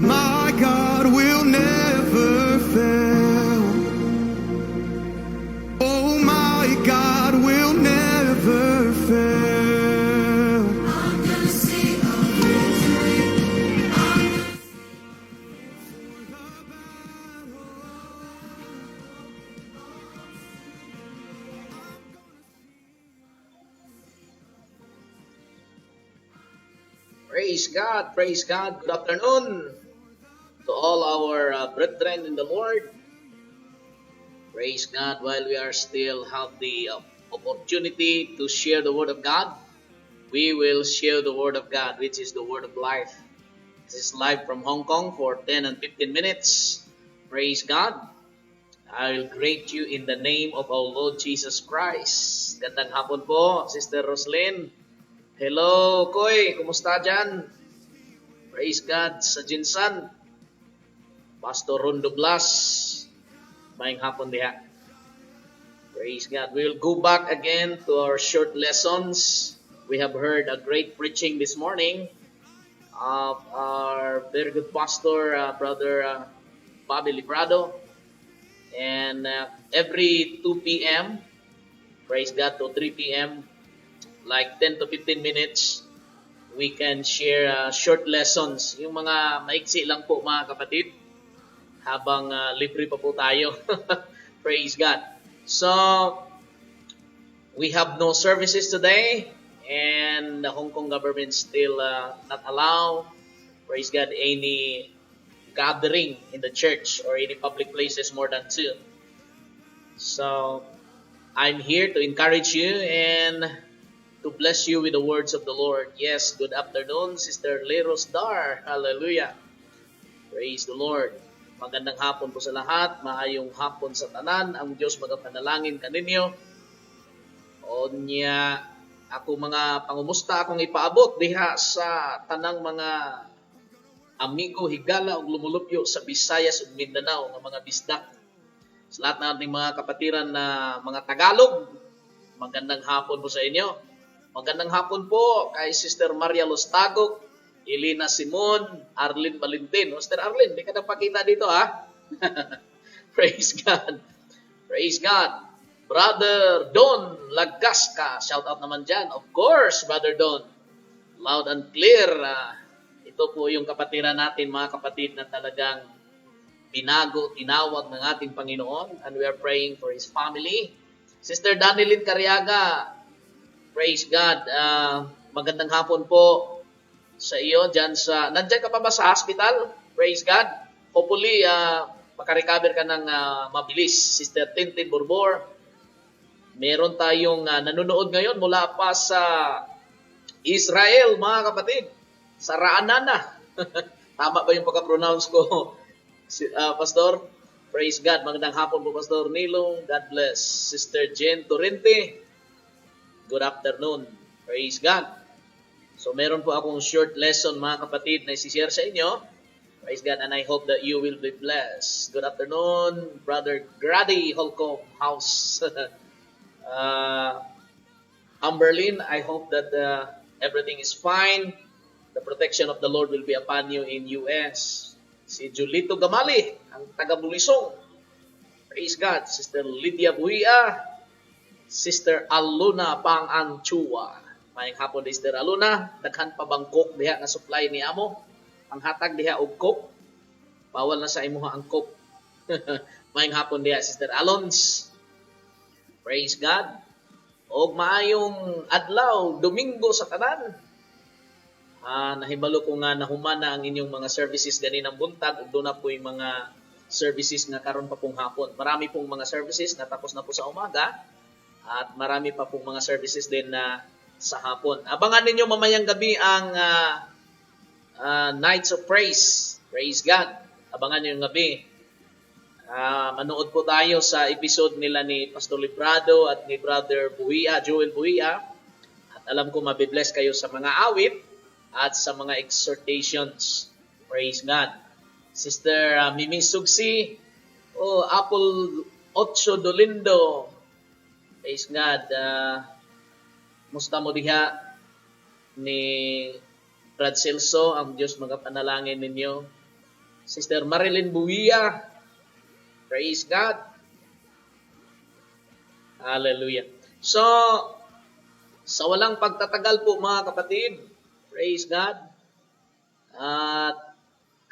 My God will never fail. Oh, my God will never fail. I'm gonna sing a victory. Praise God, praise God. Good afternoon to all our brethren in the Lord. Praise God while we are still have the opportunity to share the Word of God. We will share the Word of God, which is the Word of life. This is live from Hong Kong for 10 and 15 minutes. Praise God. I will greet you in the name of our Lord Jesus Christ. Gandang hapon po, Sister Roslyn. Hello, Koy. Kumusta dyan? Praise God sa Jinsan. Pastor Rondo Blas. Maayong hapon diha. Praise God. We will go back again to our short lessons. We have heard a great preaching this morning of our very good pastor, Brother Bobby Librado. And every 2 p.m., praise God, to 3 p.m., like 10 to 15 minutes, we can share short lessons. Yung mga maiksi lang po mga kapatid, habang libre pa po tayo. Praise God. So, we have no services today, and the Hong Kong government still not allow, praise God, any gathering in the church or any public places more than 2. So, I'm here to encourage you and to bless you with the words of the Lord. Yes, good afternoon, Sister Leros Dar. Hallelujah. Praise the Lord. Magandang hapon po sa lahat. Maayong hapon sa tanan. Ang Diyos magapanalangin kaninyo. O niya, ako mga pangumusta akong ipaabot diha sa tanang mga amigo, higala ug lumulupyo sa Visayas ug Mindanao nga mga bisdak. Sa lahat ng ating mga kapatiran na mga Tagalog, magandang hapon po sa inyo. Magandang hapon po kay Sister Maria Lostagok, Elena Simon, Arlene Valentin. Sister Arlene, di ka napakita dito ha? Praise God. Praise God. Brother Don Lagasca, shout out naman dyan. Of course, Brother Don. Loud and clear. Ito po yung kapatiran natin, mga kapatid, na talagang binago, tinawag ng ating Panginoon, and we are praying for His family. Sister Danilyn Cariaga, praise God. Magandang hapon po sa iyo dyan sa... Nandiyan ka pa ba sa hospital? Praise God. Hopefully, makarecover ka ng mabilis. Sister Tintin Borbor, meron tayong nanonood ngayon mula pa sa Israel, mga kapatid. Sa Ra'anana. Tama ba yung pagka-pronounce ko, Pastor? Praise God. Magandang hapon po, Pastor Nilong. God bless. Sister Jen Torrente, good afternoon. Praise God. So, meron po akong short lesson, mga kapatid, na isi-share sa inyo. Praise God, and I hope that you will be blessed. Good afternoon, Brother Grady Holcomb House. Amberlyn, I hope that everything is fine. The protection of the Lord will be upon you in US. Si Julito Gamali, ang taga-Bulisong. Praise God. Sister Lydia Buia. Sister Aluna Panganchua. Mayang hapon ni Sister Aluna. Daghan pa bang coke diha na supply ni amo? Ang hatag diha og coke. Bawal na sa imuha ang coke. Mayang hapon diha Sister Alons. Praise God. Og maayong adlaw, Domingo sa tanan. Nahibalo ko nga nahumana ang inyong mga services ganinang buntag ug doon na po yung mga services nga karon pa pong hapon. Marami pong mga services na tapos na po sa umaga at marami pa pong mga services din na sa hapon. Abangan ninyo mamayang gabi ang Nights of Praise. Praise God. Abangan nyo yung gabi. Manood po tayo sa episode nila ni Pastor Librado at ni Brother Buia, Joel Buia. At alam ko mabibless kayo sa mga awit at sa mga exhortations. Praise God. Sister Mimi Sugsi, Apple 8 Dolindo. Praise God. Musta mo diha ni Brad Celso, ang Diyos magapanalangin ninyo. Sister Marilyn Buia. Praise God. Hallelujah. So, sa walang pagtatagal po mga kapatid, praise God. At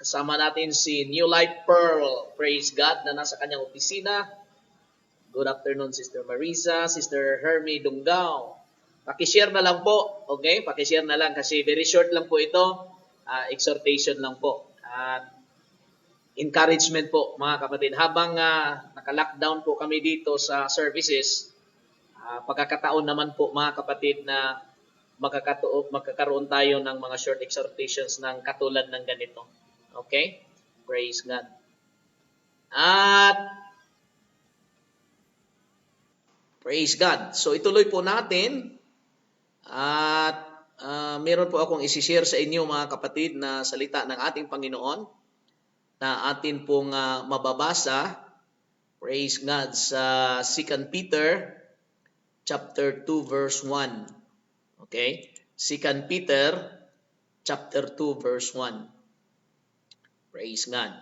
kasama natin si New Life Pearl, praise God, na nasa kanyang opisina. Good afternoon, Sister Marisa, Sister Hermie Dunggao. Pakishare na lang po, okay? Pakishare na lang kasi very short lang po ito. Exhortation lang po. At encouragement po mga kapatid. Habang naka-lockdown po kami dito sa services, pagkakataon naman po mga kapatid na magkakaroon tayo ng mga short exhortations ng katulad ng ganito. Okay? Praise God. At praise God. So ituloy po natin at meron po akong isishare sa inyo mga kapatid na salita ng ating Panginoon na atin pong mababasa. Praise God sa 2 Peter chapter 2 verse 1. Okay? 2 Peter chapter 2 verse 1. Praise God.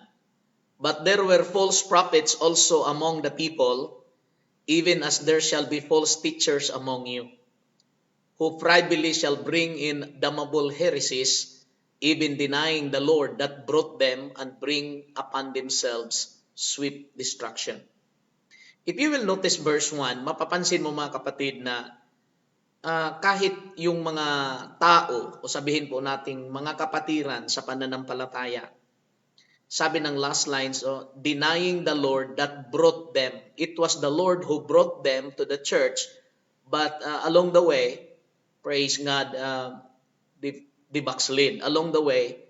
But there were false prophets also among the people, even as there shall be false teachers among you, who privately shall bring in damnable heresies, even denying the Lord that brought them, and bring upon themselves swift destruction. If you will notice verse 1, mapapansin mo mga kapatid na kahit yung mga tao, o sabihin po nating mga kapatiran sa pananampalataya, sabi ng last lines, denying the Lord that brought them. It was the Lord who brought them to the church, but along the way, praise God, they backslid. Along the way,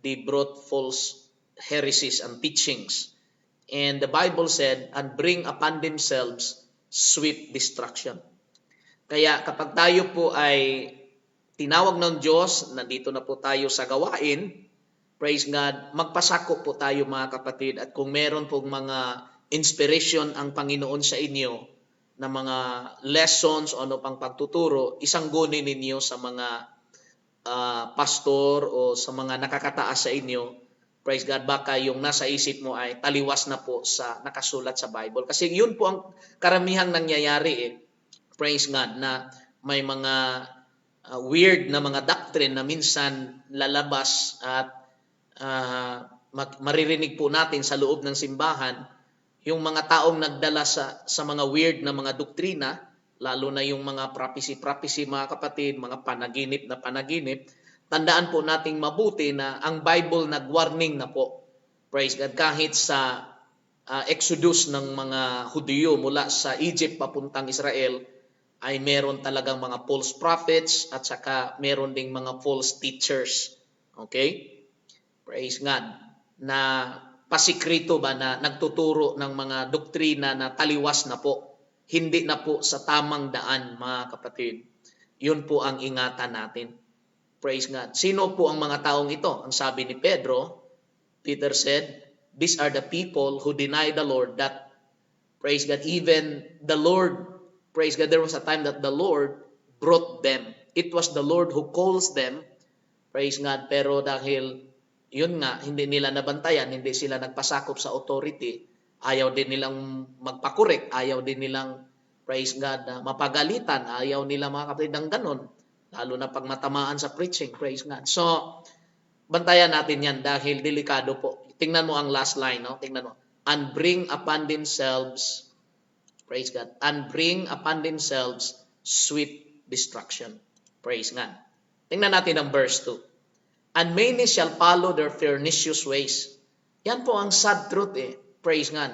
they brought false heresies and teachings. And the Bible said, and bring upon themselves swift destruction. Kaya kapag tayo po ay tinawag ng Diyos, nandito na po tayo sa gawain, praise God, magpasako po tayo mga kapatid. At kung meron pong mga inspiration ang Panginoon sa inyo na mga lessons o ano pang pagtuturo, isanggunin ninyo sa mga pastor o sa mga nakakataas sa inyo. Praise God, baka yung nasa isip mo ay taliwas na po sa nakasulat sa Bible. Kasi yun po ang karamihang nangyayari Praise God, na may mga weird na mga doctrine na minsan lalabas at maririnig po natin sa loob ng simbahan, yung mga taong nagdala sa mga weird na mga doktrina, lalo na yung mga prophecy mga kapatid, mga panaginip na panaginip, tandaan po nating mabuti na ang Bible nag-warning na po. Praise God, kahit sa Exodus ng mga Hudyo mula sa Egypt papuntang Israel, ay meron talagang mga false prophets at saka meron ding mga false teachers. Okay? Praise God. Na pasikrito ba na nagtuturo ng mga doktrina na taliwas na po. Hindi na po sa tamang daan mga kapatid. Yun po ang ingatan natin. Praise God. Sino po ang mga taong ito? Ang sabi ni Pedro, Peter said, these are the people who deny the Lord that, praise God, even the Lord, praise God, there was a time that the Lord brought them. It was the Lord who calls them, praise God, pero dahil yun nga, hindi nila nabantayan, hindi sila nagpasakop sa authority, ayaw din nilang magpakorek, ayaw din nilang, praise God, mapagalitan, ayaw nila mga kapatid ng ganon, lalo na pag matamaan sa preaching, praise God. So, bantayan natin yan dahil delikado po. Tingnan mo ang last line, no? Tingnan mo. And bring upon themselves, praise God, and bring upon themselves swift destruction. Praise God. Tingnan natin ang verse 2. And many shall follow their pernicious ways. Yan po ang sad truth Praise God.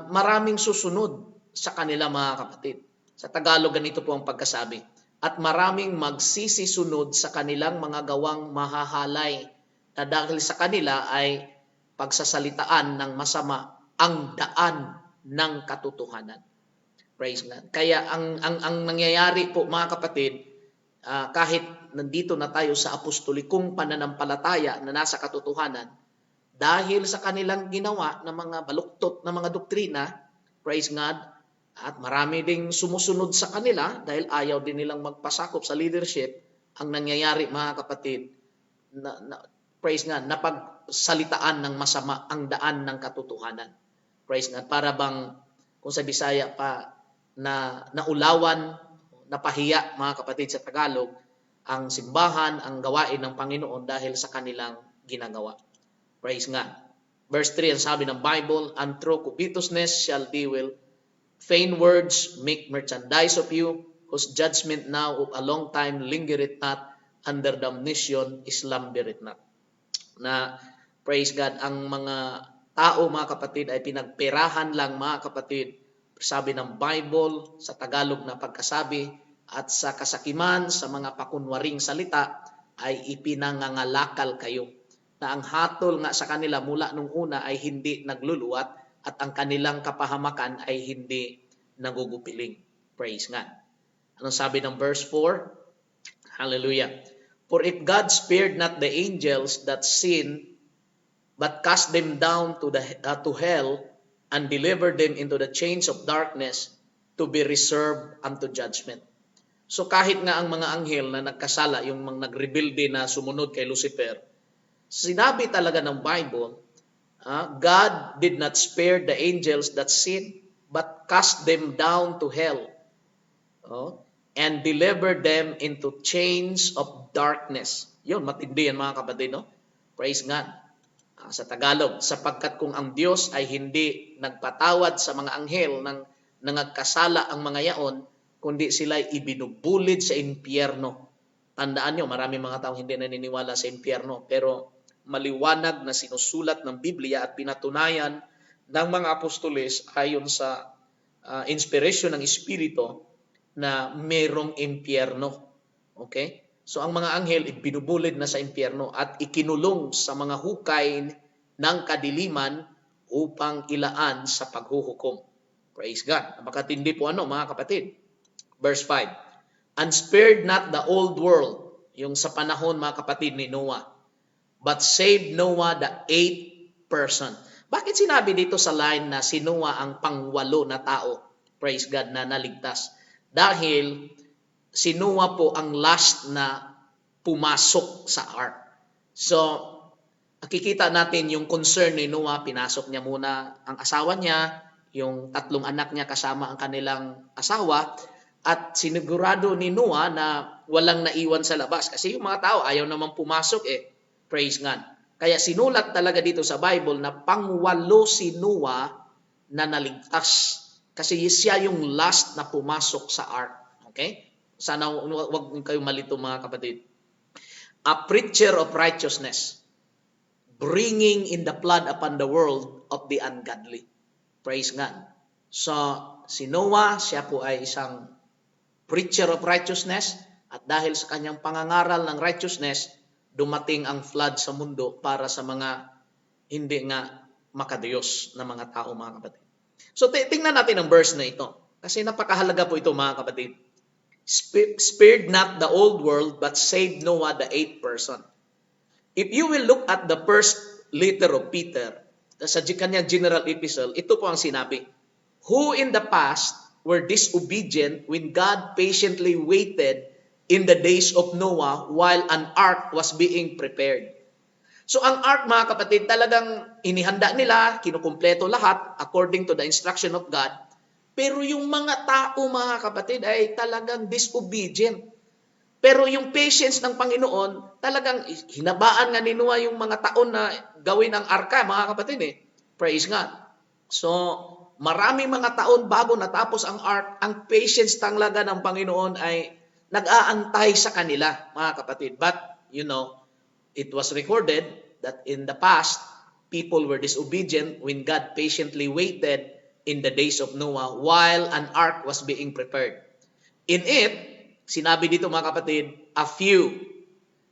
Maraming susunod sa kanila mga kapatid. Sa Tagalog, ganito po ang pagkasabi. At maraming magsisisunod sa kanilang mga gawang mahahalay na dahil sa kanila ay pagsasalitaan ng masama ang daan ng katotohanan. Praise God. Kaya ang nangyayari po mga kapatid, kahit nandito na tayo sa apostolikong pananampalataya na nasa katotohanan, dahil sa kanilang ginawa na mga baluktot na mga doktrina, praise God, at marami ding sumusunod sa kanila dahil ayaw din nilang magpasakop sa leadership, ang nangyayari mga kapatid, praise God, pagsalitaan ng masama ang daan ng katotohanan. Praise God. Para bang, kung sa Bisaya pa, na naulawan, napahiya, mga kapatid, sa Tagalog, ang simbahan, ang gawain ng Panginoon dahil sa kanilang ginagawa. Praise God. Verse 3, ang sabi ng Bible, "And through covetousness shall they will vain words make merchandise of you, whose judgment now of a long time lingereth not, under damnation slumbereth not." Na, praise God, ang mga tao, mga kapatid, ay pinagperahan lang, mga kapatid, sabi ng Bible, sa Tagalog na pagkasabi, at sa kasakiman, sa mga pakunwaring salita, ay ipinangangalakal kayo. Na ang hatol nga sa kanila mula nung una ay hindi nagluluwat, at ang kanilang kapahamakan ay hindi nagugupiling. Praise God. Anong sabi ng verse 4? Hallelujah. "For if God spared not the angels that sinned, but cast them down to hell, and delivered them into the chains of darkness, to be reserved unto judgment." So kahit nga ang mga anghel na nagkasala, yung mga nagrebelde na sumunod kay Lucifer, sinabi talaga ng Bible, God did not spare the angels that sinned, but cast them down to hell, and delivered them into chains of darkness. Yun, matindi yan, mga kapatid, no? Praise God. Sa Tagalog, sapagkat kung ang Diyos ay hindi nagpatawad sa mga anghel nang nangagkasala ang mga yaon, kundi sila ibinubulid sa impyerno. Tandaan nyo, marami mga tao hindi naniniwala sa impyerno, pero maliwanag na sinusulat ng Biblia at pinatunayan ng mga apostoles ayon sa inspirasyon ng Espiritu na mayroong impyerno. Okay? So ang mga anghel ibinubulid na sa impyerno at ikinulong sa mga hukay ng kadiliman upang ilaan sa paghuhukom. Praise God. Napakatindi po mga kapatid. Verse 5, "And spared not the old world," yung sa panahon, mga kapatid, ni Noah, "but saved Noah the eighth person." Bakit sinabi dito sa line na si Noah ang pangwalo na tao? Praise God, na naligtas. Dahil si Noah po ang last na pumasok sa ark. So, nakikita natin yung concern ni Noah. Pinasok niya muna ang asawa niya, yung 3 anak niya kasama ang kanilang asawa, at sinigurado ni Noah na walang naiwan sa labas. Kasi yung mga tao ayaw naman pumasok Praise God. Kaya sinulat talaga dito sa Bible na pangwalo si Noah na naligtas. Kasi siya yung last na pumasok sa ark. Okay? Sana wag kayong malito, mga kapatid. "A preacher of righteousness, bringing in the flood upon the world of the ungodly." Praise God. So, si Noah, siya po ay isang preacher of righteousness, at dahil sa kanyang pangangaral ng righteousness, dumating ang flood sa mundo para sa mga hindi nga makadiyos na mga tao, mga kapatid. So tingnan natin ang verse na ito, kasi napakahalaga po ito, mga kapatid. "Spared not the old world, but saved Noah the eighth person." If you will look at the first letter of Peter, sa kanyang general epistle, ito po ang sinabi, "Who in the past were disobedient when God patiently waited in the days of Noah while an ark was being prepared." So ang ark, mga kapatid, talagang inihanda nila, kinukumpleto lahat according to the instruction of God. Pero yung mga tao, mga kapatid, ay talagang disobedient. Pero yung patience ng Panginoon, talagang hinabaan nga ni Noah yung mga taon na gawin ang arka, mga kapatid. Praise God. So, maraming mga taon bago natapos ang ark, ang patience talaga ng Panginoon ay nag-aantay sa kanila, mga kapatid. But, it was recorded that in the past, people were disobedient when God patiently waited in the days of Noah while an ark was being prepared. In it, sinabi dito, mga kapatid, a few,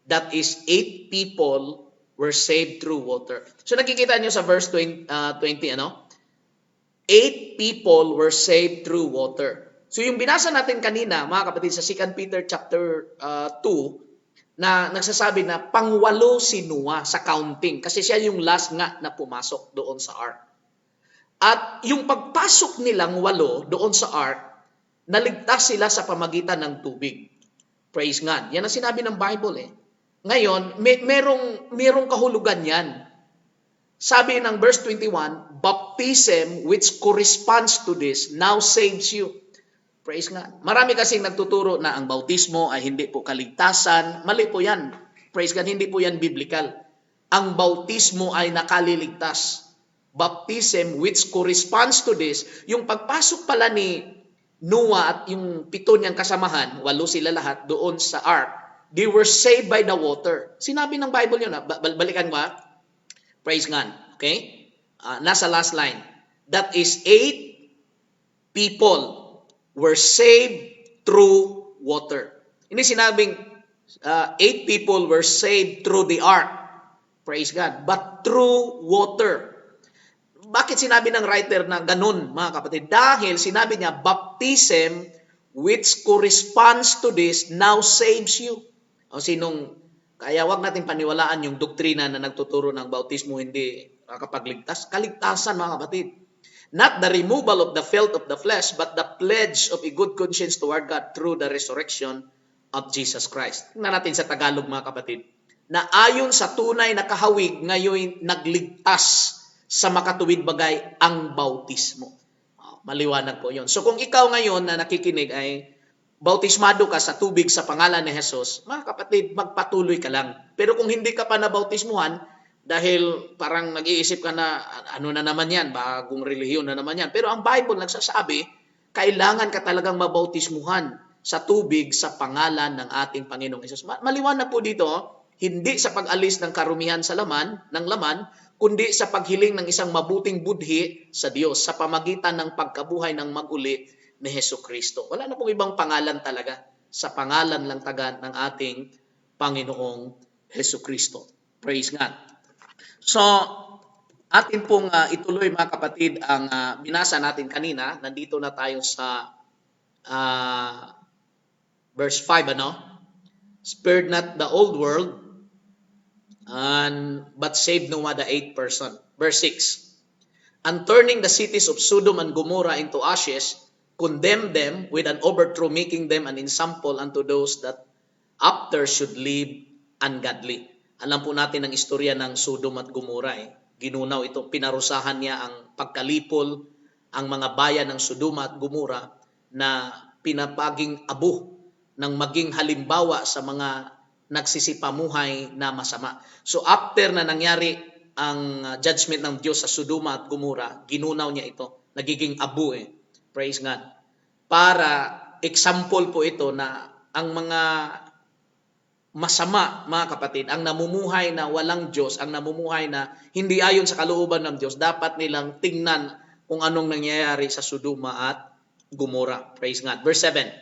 that is 8 people, were saved through water. So nakikita nyo sa verse 20, 8 people were saved through water. So yung binasa natin kanina, mga kapatid, sa 2 Peter chapter 2, na nagsasabi na pangwalo si Noah sa counting, kasi siya yung last nga na pumasok doon sa ark. At yung pagpasok nilang 8 doon sa ark, naligtas sila sa pamagitan ng tubig. Praise God. Yan ang sinabi ng Bible. Ngayon, merong kahulugan yan. Sabi ng verse 21, baptism which corresponds to this now saves you. Praise God. Marami kasing nagtuturo na ang bautismo ay hindi po kaligtasan. Mali po yan. Praise God, hindi po yan biblical. Ang bautismo ay nakaliligtas. Baptism which corresponds to this, yung pagpasok pala ni Noah at yung 7 niyang kasamahan, 8 sila lahat doon sa ark, they were saved by the water. Sinabi ng Bible yun, balikan mo ha. Praise God. Okay? Nasa last line. That is 8 people were saved through water. Hindi sinabing 8 people were saved through the ark. Praise God. But through water. Bakit sinabi ng writer na ganun, mga kapatid? Dahil sinabi niya, baptism which corresponds to this now saves you. O kaya wag natin paniwalaan yung doktrina na nagtuturo ng bautismo hindi makakapagligtas. Kaligtasan, mga kapatid. Not the removal of the filth of the flesh, but the pledge of a good conscience toward God through the resurrection of Jesus Christ. Tingnan natin sa Tagalog, mga kapatid. Na ayon sa tunay na kahawig, ngayon nagligtas sa makatuwid bagay ang bautismo. Maliwanag po yun. So kung ikaw ngayon na nakikinig ay bautismado ka sa tubig sa pangalan ni Jesus, mga kapatid, magpatuloy ka lang. Pero kung hindi ka pa nabautismuhan, dahil parang nag-iisip ka na, ano na naman yan, bagong relihiyon na naman yan. Pero ang Bible nagsasabi, kailangan ka talagang mabautismuhan sa tubig sa pangalan ng ating Panginoong Jesus. Maliwanag po dito, hindi sa pag-alis ng karumihan sa laman, kundi sa paghiling ng isang mabuting budhi sa Diyos sa pamagitan ng pagkabuhay ng mag-uli ni Hesukristo. Wala na pong ibang pangalan talaga. Sa pangalan lang taga ng ating Panginoong Hesukristo. Praise God. So, atin pong ituloy, mga kapatid, ang binasa natin kanina. Nandito na tayo sa verse 5, ano? Spared not the old world, but saved Noah the 8th person. Verse 6. And turning the cities of Sodom and Gomorrah into ashes, condemned them with an overthrow, making them an ensample unto those that after should live ungodly. Alam po natin ang istorya ng Sodom at Gomorrah. Ginunaw ito, pinarusahan niya ang pagkalipol, ang mga bayan ng Sodom at Gomorrah na pinapaging abo ng maging halimbawa sa mga nagsisipamuhay na masama. So after na nangyari ang judgment ng Diyos sa Sodoma at Gomorrah, ginunaw niya ito. Nagiging abo Praise God. Para example po ito na ang mga masama, mga kapatid, ang namumuhay na walang Diyos, ang namumuhay na hindi ayon sa kalooban ng Diyos, dapat nilang tingnan kung anong nangyayari sa Sodoma at Gomorrah. Praise God. Verse 7.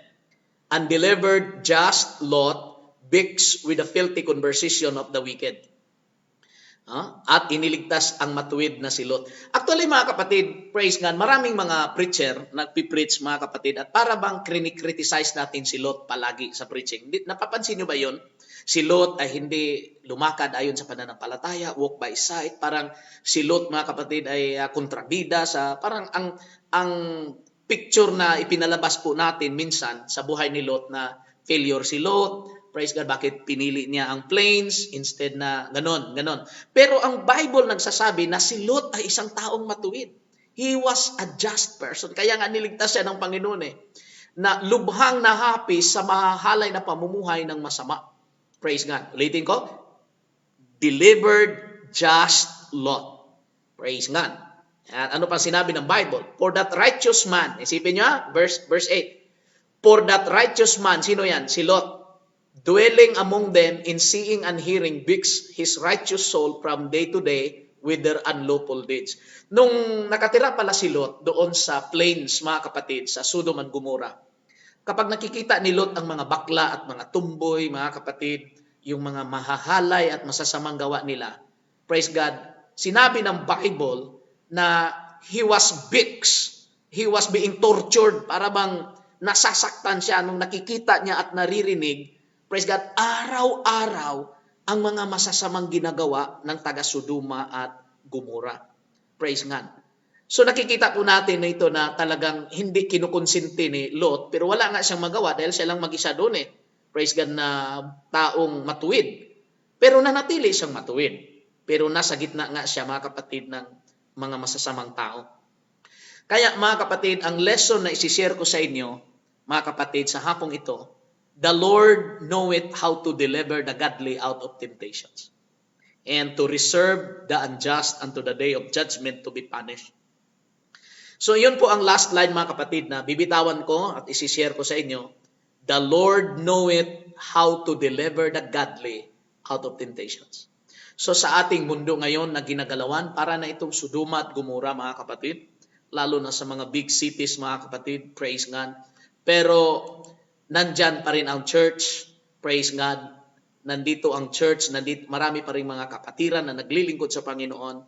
And delivered just Lot mixed with the filthy conversation of the wicked. At iniligtas ang matuwid na si Lot. Actually, mga kapatid, praise God, maraming mga preacher nagpipreach, mga kapatid, at para bang criticize natin si Lot palagi sa preaching. Napapansin nyo ba yun? Si Lot ay hindi lumakad ayon sa pananampalataya, walk by sight. Parang si Lot, mga kapatid, ay kontrabida sa parang ang picture na ipinalabas po natin minsan sa buhay ni Lot na failure si Lot. Praise God, bakit pinili niya ang plains instead na ganon. Pero ang Bible nagsasabi na si Lot ay isang taong matuwid. He was a just person. Kaya nga niligtas siya ng Panginoon na lubhang nahapis sa mahahalay na pamumuhay ng masama. Praise God. Ulitin ko, delivered just Lot. Praise God. At ano pa sinabi ng Bible? For that righteous man, isipin nyo verse 8. For that righteous man, sino yan? Si Lot. Dwelling among them in seeing and hearing vexed his righteous soul from day to day with their unlawful deeds. Nung nakatira pala si Lot doon sa plains, mga kapatid, sa Sodom and Gomorrah, kapag nakikita ni Lot ang mga bakla at mga tumboy, mga kapatid, yung mga mahahalay at masasamang gawa nila, praise God, sinabi ng Bible na he was vexed, he was being tortured, para bang nasasaktan siya nung nakikita niya at naririnig. Praise God, araw-araw ang mga masasamang ginagawa ng taga-Sodoma at Gomorrah. Praise God. So nakikita po natin na ito na talagang hindi kinukonsinti ni Lot, pero wala nga siyang magawa dahil siya lang mag-isa doon Praise God, na taong matuwid. Pero nanatili siyang matuwid. pero nasa gitna nga siya, mga kapatid, ng mga masasamang tao. Kaya mga kapatid, ang lesson na isishare ko sa inyo, mga kapatid, sa hapong ito, the Lord knoweth how to deliver the godly out of temptations, and to reserve the unjust unto the day of judgment to be punished. So yun po ang last line, mga kapatid, na bibitawan ko at isishare ko sa inyo. The Lord knoweth how to deliver the godly out of temptations. So sa ating mundo ngayon na ginagalawan, para na itong Sodoma at Gomora, mga kapatid, lalo na sa mga big cities, mga kapatid, praise God. Pero nandyan pa rin ang church, praise God. Nandito ang church, nandito, marami pa rin mga kapatiran na naglilingkod sa Panginoon,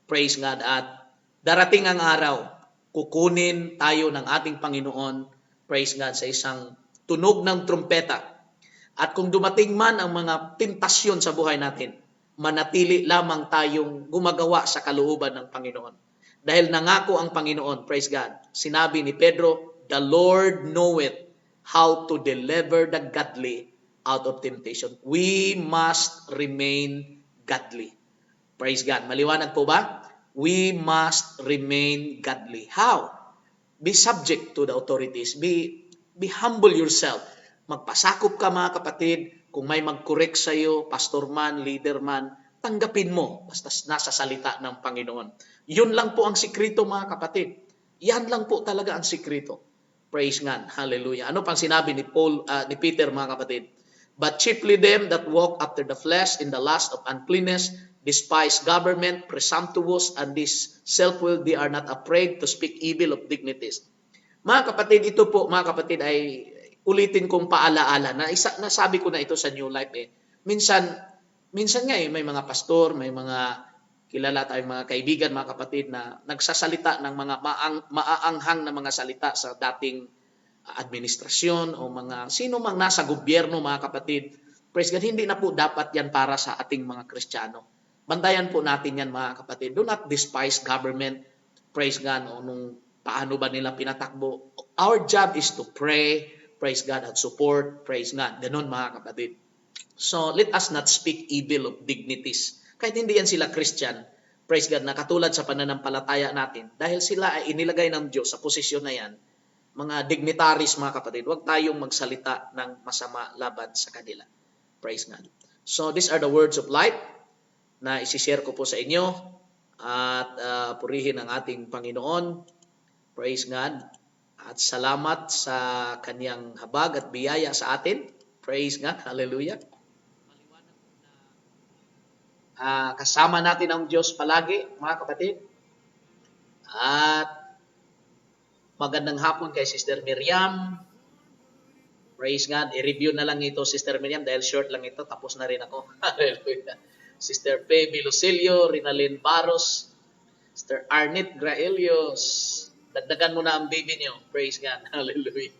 praise God. At darating ang araw, kukunin tayo ng ating Panginoon, praise God, sa isang tunog ng trumpeta. At kung dumating man ang mga tentasyon sa buhay natin, manatili lamang tayong gumagawa sa kalooban ng Panginoon. Dahil nangako ang Panginoon, praise God. Sinabi ni Pedro, the Lord knoweth how to deliver the godly out of temptation. We must remain godly. Praise God. Maliwanag po ba? We must remain godly. How? Be subject to the authorities. Be humble yourself. Magpasakop ka, mga kapatid. Kung may mag-correct sa iyo, pastor man, leader man, tanggapin mo basta nasa salita ng Panginoon. Yun lang po ang sikrito, mga kapatid. Yan lang po talaga ang sikrito. Praise God. Hallelujah. Ano pang sinabi ni Peter, mga kapatid? But chiefly them that walk after the flesh in the lust of uncleanness, despise government, presumptuous, and this self-will, they are not afraid to speak evil of dignities. Mga kapatid, ito po, mga kapatid, ay ulitin kong paalaala na nasabi ko na ito sa New Life. Minsan nga may mga pastor, may mga kilala tayong mga kaibigan, mga kapatid, na nagsasalita ng mga maaanghang na mga salita sa dating administrasyon o mga sino mang nasa gobyerno, mga kapatid. Praise God, hindi na po dapat yan para sa ating mga Kristiyano. Bantayan po natin yan, mga kapatid. Do not despise government. Praise God, o nung paano ba nila pinatakbo. Our job is to pray, praise God, at support, praise God. Ganon, mga kapatid. So, let us not speak evil of dignities. Kahit hindi yan sila Christian, praise God, na katulad sa pananampalataya natin, dahil sila ay inilagay ng Diyos sa posisyon na yan, mga dignitaries, mga kapatid, huwag tayong magsalita ng masama laban sa kanila. Praise God. So, these are the words of life na isishare ko po sa inyo at purihin ang ating Panginoon. Praise God. At salamat sa kanyang habag at biyaya sa atin. Praise God. Hallelujah. Kasama natin ang Diyos palagi, mga kapatid. At magandang hapon kay Sister Miriam. Praise God. I-review na lang ito, Sister Miriam, dahil short lang ito. Tapos na rin ako. Hallelujah. Sister Pebby Lucilio, Rinalyn Baros, Sister Arnett Graelios. Dagdagan mo na ang baby niyo. Praise God. Hallelujah.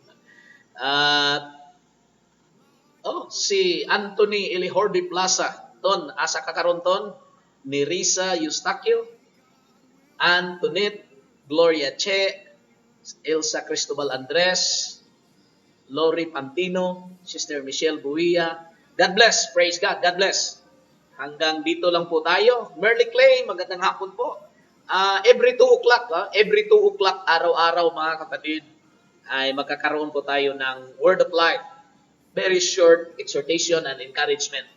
Si Anthony Elihordi Plaza. Ton, asa kakaroon ton, ni Risa Eustaquio, Antoinette, Gloria Che, Elsa Cristobal Andres, Lori Pantino, Sister Michelle Buia. God bless. Praise God. God bless. Hanggang dito lang po tayo. Merly Clay, magandang hapon po. Every 2 o'clock, araw-araw, mga kapatid, ay magkakaroon po tayo ng Word of Life. Very short exhortation and encouragement.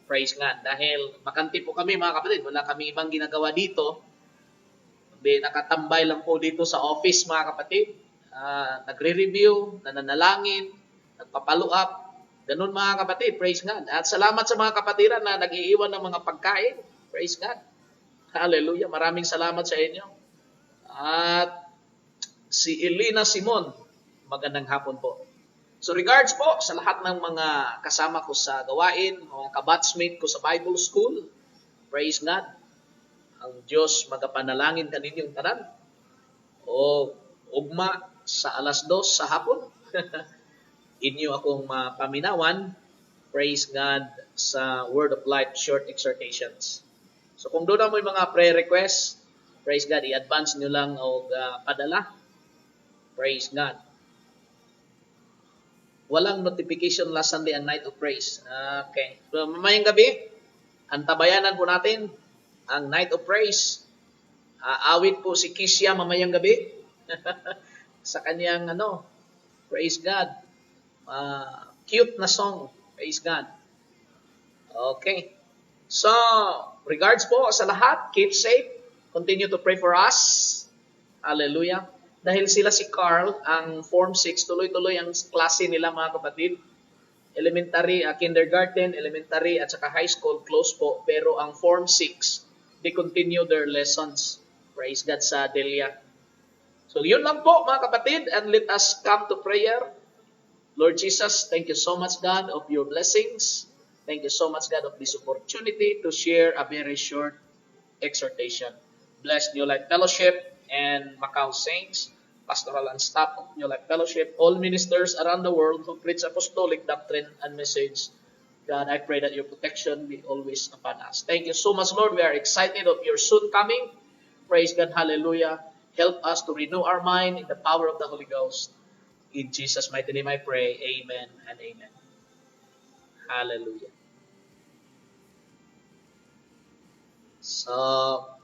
Praise God. Dahil makanti po kami, mga kapatid. Wala kami ibang ginagawa dito. Nakatambay lang po dito sa office, mga kapatid. Nagre-review, nananalangin, nagpapalo up. Ganun, mga kapatid. Praise God. At salamat sa mga kapatiran na nag-iiwan ng mga pagkain. Praise God. Hallelujah. Maraming salamat sa inyo. At si Elena Simon, magandang hapon po. So regards po sa lahat ng mga kasama ko sa gawain, mga kabatsmate ko sa Bible School. Praise God. Ang Diyos magapanalangin kaninyong tanan. O ugma sa 2:00 sa hapon. Inyo akong mapaminawan. Praise God sa Word of Life short exhortations. So kung doon mo yung mga prayer requests, praise God, i-advance nyo lang o padala. Praise God. Walang notification last Sunday and night of praise. Okay. So, mamayang gabi, antabayanan po natin ang Night of Praise. Awit po si Kisya mamayang gabi. Sa kanyang praise God. Cute na song. Praise God. Okay. So, regards po sa lahat. Keep safe. Continue to pray for us. Hallelujah. Dahil sila si Carl, ang Form 6, tuloy-tuloy ang klase nila mga kapatid. Elementary, kindergarten, elementary, at saka high school, close po. Pero ang Form 6, they continue their lessons. Praise God sa Delia. So, yun lang po mga kapatid. And let us come to prayer. Lord Jesus, thank you so much, God, of your blessings. Thank you so much, God, of this opportunity to share a very short exhortation. Bless New Life Fellowship and Macau Saints, pastoral and staff of New Life Fellowship, all ministers around the world who preach apostolic doctrine and message. God, I pray that your protection be always upon us. Thank you so much, Lord. We are excited of your soon coming. Praise God. Hallelujah. Help us to renew our mind in the power of the Holy Ghost. In Jesus' mighty name I pray. Amen and amen. Hallelujah. So,